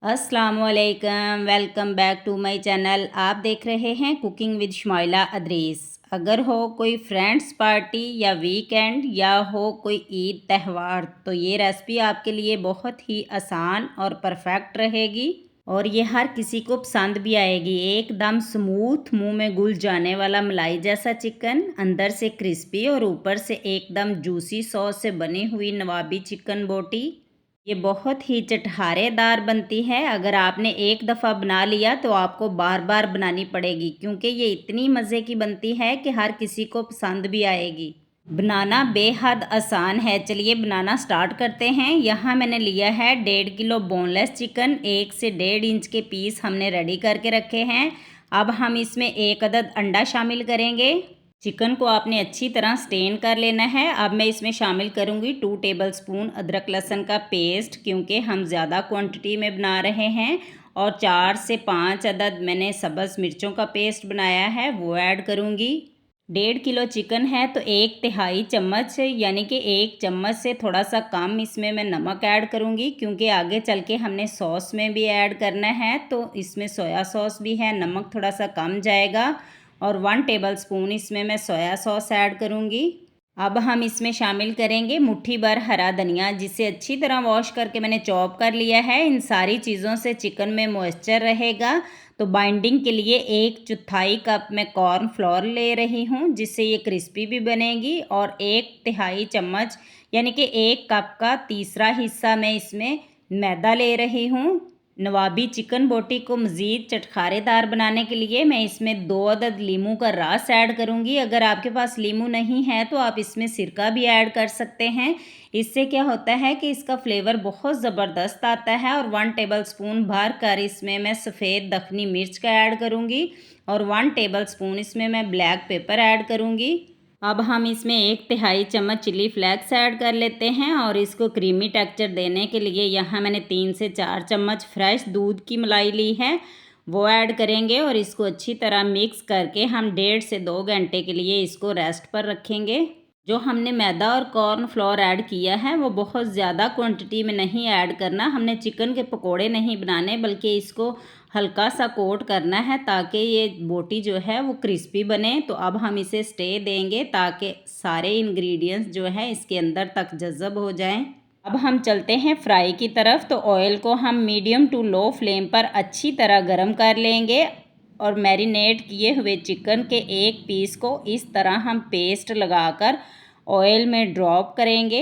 अस्सलामुअलैकुम, welcome back to my channel. आप देख रहे हैं कुकिंग विद शुमाइला अदरीस। अगर हो कोई फ्रेंड्स पार्टी या वीकेंड या हो कोई ईद त्यौहार तो ये रेसिपी आपके लिए बहुत ही आसान और परफेक्ट रहेगी और ये हर किसी को पसंद भी आएगी। एकदम स्मूथ, मुंह में घुल जाने वाला मलाई जैसा चिकन, अंदर से क्रिस्पी और ऊपर से एकदम जूसी सॉस से बनी हुई नवाबी चिकन बोटी। ये बहुत ही चटखारेदार बनती है। अगर आपने एक दफ़ा बना लिया तो आपको बार बार बनानी पड़ेगी, क्योंकि ये इतनी मज़े की बनती है कि हर किसी को पसंद भी आएगी। बनाना बेहद आसान है। चलिए बनाना स्टार्ट करते हैं। यहाँ मैंने लिया है 1.5 किलो बोनलेस चिकन। 1 से 1.5 इंच के पीस हमने रेडी करके रखे हैं। अब हम इसमें 1 अदद अंडा शामिल करेंगे। चिकन को आपने अच्छी तरह स्टेन कर लेना है। अब मैं इसमें शामिल करूंगी 2 टेबलस्पून अदरक लहसुन का पेस्ट, क्योंकि हम ज़्यादा क्वांटिटी में बना रहे हैं। और 4 से 5 अदद मैंने सब्ज़ मिर्चों का पेस्ट बनाया है, वो ऐड करूंगी। 1.5 किलो चिकन है तो 1/3 चम्मच यानी कि 1 चम्मच से थोड़ा सा कम इसमें मैं नमक ऐड करूंगी, क्योंकि आगे चल के हमने सॉस में भी ऐड करना है, तो इसमें सोया सॉस भी है, नमक थोड़ा सा कम जाएगा। और 1 टेबलस्पून इसमें मैं सोया सॉस ऐड करूंगी। अब हम इसमें शामिल करेंगे मुट्ठी भर हरा धनिया, जिसे अच्छी तरह वॉश करके मैंने चॉप कर लिया है। इन सारी चीज़ों से चिकन में मॉइस्चर रहेगा, तो बाइंडिंग के लिए 1/4 कप मैं कॉर्न फ्लोर ले रही हूँ, जिससे ये क्रिस्पी भी बनेगी। और 1/3 चम्मच यानी कि 1 कप का तीसरा हिस्सा मैं इसमें मैदा ले रही हूँ। नवाबी चिकन बोटी को मज़ीद चटखारेदार बनाने के लिए मैं इसमें 2 अदद लीमू का रस ऐड करूंगी। अगर आपके पास लीमू नहीं है तो आप इसमें सिरका भी ऐड कर सकते हैं। इससे क्या होता है कि इसका फ्लेवर बहुत ज़बरदस्त आता है। और 1 टेबलस्पून भर कर इसमें मैं सफ़ेद दखनी मिर्च का ऐड करूंगी और 1 टेबलस्पून इसमें मैं ब्लैक पेपर ऐड करूंगी। अब हम इसमें 1/3 चम्मच चिली फ्लेक्स ऐड कर लेते हैं और इसको क्रीमी टेक्सचर देने के लिए यहाँ मैंने 3 से 4 चम्मच फ्रेश दूध की मलाई ली है, वो ऐड करेंगे। और इसको अच्छी तरह मिक्स करके हम 1.5 से 2 घंटे के लिए इसको रेस्ट पर रखेंगे। जो हमने मैदा और कॉर्न फ्लोर ऐड किया है वो बहुत ज़्यादा क्वांटिटी में नहीं ऐड करना। हमने चिकन के पकोड़े नहीं बनाने, बल्कि इसको हल्का सा कोट करना है ताकि ये बोटी जो है वो क्रिस्पी बने। तो अब हम इसे स्टे देंगे ताकि सारे इंग्रेडिएंट्स जो है इसके अंदर तक जज़ब हो जाएं। अब हम चलते हैं फ्राई की तरफ। तो ऑयल को हम मीडियम टू लो फ्लेम पर अच्छी तरह गर्म कर लेंगे और मैरिनेट किए हुए चिकन के एक पीस को इस तरह हम पेस्ट लगाकर ऑयल में ड्रॉप करेंगे।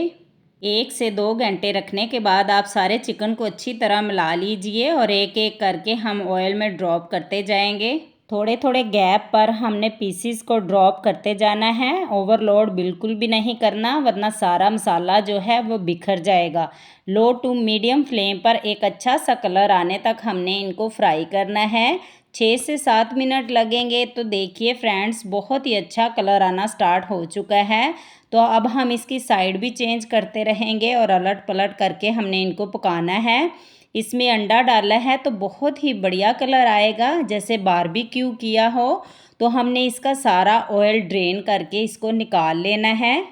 1 से 2 घंटे रखने के बाद आप सारे चिकन को अच्छी तरह मिला लीजिए और एक एक करके हम ऑयल में ड्रॉप करते जाएंगे। थोड़े थोड़े गैप पर हमने पीसीस को ड्रॉप करते जाना है। ओवरलोड बिल्कुल भी नहीं करना, वरना सारा मसाला जो है वो बिखर जाएगा। लो टू मीडियम फ्लेम पर एक अच्छा सा कलर आने तक हमने इनको फ्राई करना है। 6 से 7 मिनट लगेंगे। तो देखिए फ्रेंड्स, बहुत ही अच्छा कलर आना स्टार्ट हो चुका है। तो अब हम इसकी साइड भी चेंज करते रहेंगे और अलट पलट करके हमने इनको पकाना है। इसमें अंडा डाला है तो बहुत ही बढ़िया कलर आएगा, जैसे बारबेक्यू किया हो। तो हमने इसका सारा ऑयल ड्रेन करके इसको निकाल लेना है।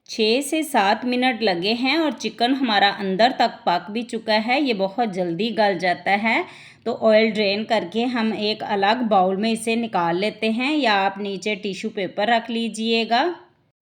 6 से 7 मिनट लगे हैं और चिकन हमारा अंदर तक पक भी चुका है। ये बहुत जल्दी गल जाता है। तो ऑयल ड्रेन करके हम एक अलग बाउल में इसे निकाल लेते हैं, या आप नीचे टिश्यू पेपर रख लीजिएगा।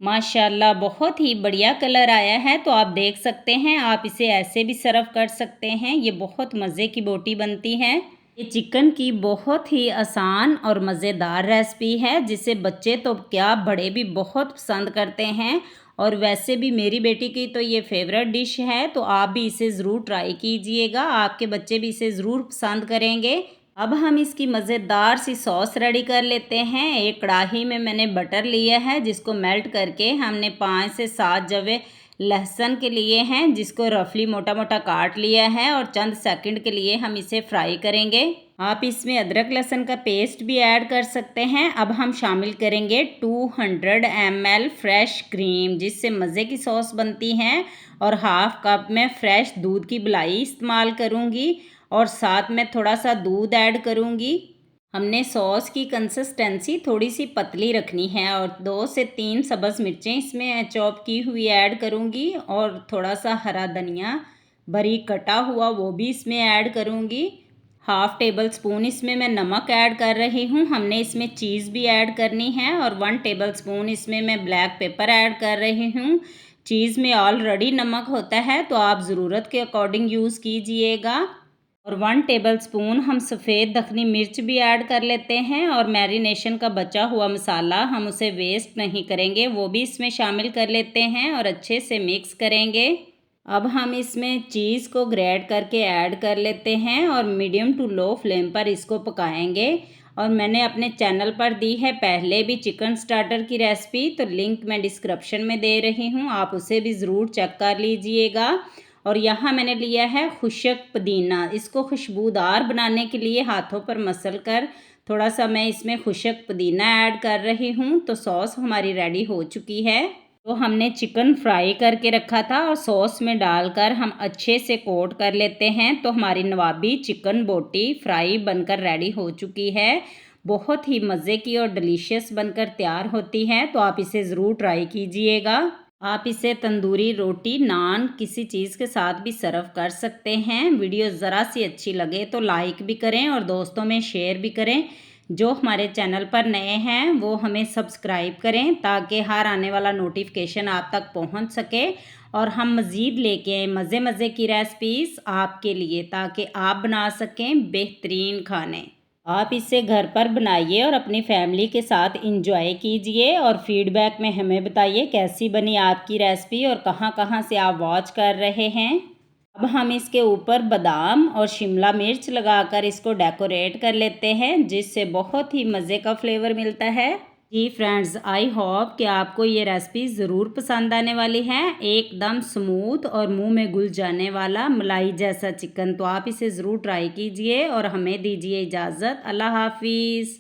माशाल्लाह बहुत ही बढ़िया कलर आया है। तो आप देख सकते हैं, आप इसे ऐसे भी सर्व कर सकते हैं। ये बहुत मज़े की बोटी बनती है। ये चिकन की बहुत ही आसान और मज़ेदार रेसिपी है, जिसे बच्चे तो क्या बड़े भी बहुत पसंद करते हैं। और वैसे भी मेरी बेटी की तो ये फेवरेट डिश है, तो आप भी इसे ज़रूर ट्राई कीजिएगा। आपके बच्चे भी इसे ज़रूर पसंद करेंगे। अब हम इसकी मज़ेदार सी सॉस रेडी कर लेते हैं। एक कढ़ाई में मैंने बटर लिया है, जिसको मेल्ट करके हमने 5 से 7 जवे लहसुन के लिए हैं, जिसको रफली मोटा मोटा काट लिया है। और चंद सेकंड के लिए हम इसे फ्राई करेंगे। आप इसमें अदरक लहसुन का पेस्ट भी ऐड कर सकते हैं। अब हम शामिल करेंगे 200 ml फ्रेश क्रीम, जिससे मज़े की सॉस बनती है। और हाफ कप में फ्रेश दूध की मलाई इस्तेमाल करूँगी और साथ में थोड़ा सा दूध ऐड करूँगी। हमने सॉस की कंसिस्टेंसी थोड़ी सी पतली रखनी है। और 2 से 3 सब्ज़ मिर्चें इसमें चॉप की हुई ऐड करूँगी और थोड़ा सा हरा धनिया बारीक कटा हुआ वो भी इसमें ऐड करूँगी। हाफ़ टेबल स्पून इसमें मैं नमक ऐड कर रही हूँ। हमने इसमें चीज़ भी ऐड करनी है और 1 टेबल स्पून इसमें मैं ब्लैक पेपर ऐड कर रही हूँ। चीज़ में ऑलरेडी नमक होता है तो आप ज़रूरत के अकॉर्डिंग यूज़ कीजिएगा। और 1 टेबल स्पून हम सफ़ेद दखनी मिर्च भी ऐड कर लेते हैं और मैरिनेशन का बचा हुआ मसाला हम उसे वेस्ट नहीं करेंगे, वो भी इसमें शामिल कर लेते हैं और अच्छे से मिक्स करेंगे। अब हम इसमें चीज़ को ग्रेट करके ऐड कर लेते हैं और मीडियम टू लो फ्लेम पर इसको पकाएंगे। और मैंने अपने चैनल पर दी है पहले भी चिकन स्टार्टर की रेसिपी, तो लिंक मैं डिस्क्रिप्शन में दे रही हूँ, आप उसे भी ज़रूर चेक कर लीजिएगा। और यहाँ मैंने लिया है खुशक पुदीना, इसको खुशबूदार बनाने के लिए हाथों पर मसल कर थोड़ा सा मैं इसमें खुशक पुदीना ऐड कर रही हूँ। तो सॉस हमारी रेडी हो चुकी है। तो हमने चिकन फ्राई करके रखा था और सॉस में डालकर हम अच्छे से कोट कर लेते हैं। तो हमारी नवाबी चिकन बोटी फ्राई बनकर रेडी हो चुकी है। बहुत ही मज़े की और डिलीशियस बनकर तैयार होती है, तो आप इसे ज़रूर ट्राई कीजिएगा। आप इसे तंदूरी रोटी, नान किसी चीज़ के साथ भी सर्व कर सकते हैं। वीडियो ज़रा सी अच्छी लगे तो लाइक भी करें और दोस्तों में शेयर भी करें। जो हमारे चैनल पर नए हैं वो हमें सब्सक्राइब करें ताकि हर आने वाला नोटिफिकेशन आप तक पहुंच सके और हम मज़ीद लेके आए मज़े मज़े की रेसिपीज़ आपके लिए, ताकि आप बना सकें बेहतरीन खाने। आप इसे घर पर बनाइए और अपनी फैमिली के साथ इंजॉय कीजिए और फीडबैक में हमें बताइए कैसी बनी आपकी रेसिपी और कहाँ कहाँ से आप वॉच कर रहे हैं। अब हम इसके ऊपर बादाम और शिमला मिर्च लगाकर इसको डेकोरेट कर लेते हैं, जिससे बहुत ही मज़े का फ्लेवर मिलता है। जी फ्रेंड्स, आई होप कि आपको ये रेसिपी ज़रूर पसंद आने वाली है। एकदम स्मूथ और मुंह में घुल जाने वाला मलाई जैसा चिकन, तो आप इसे ज़रूर ट्राई कीजिए और हमें दीजिए इजाज़त। अल्लाह हाफिज़।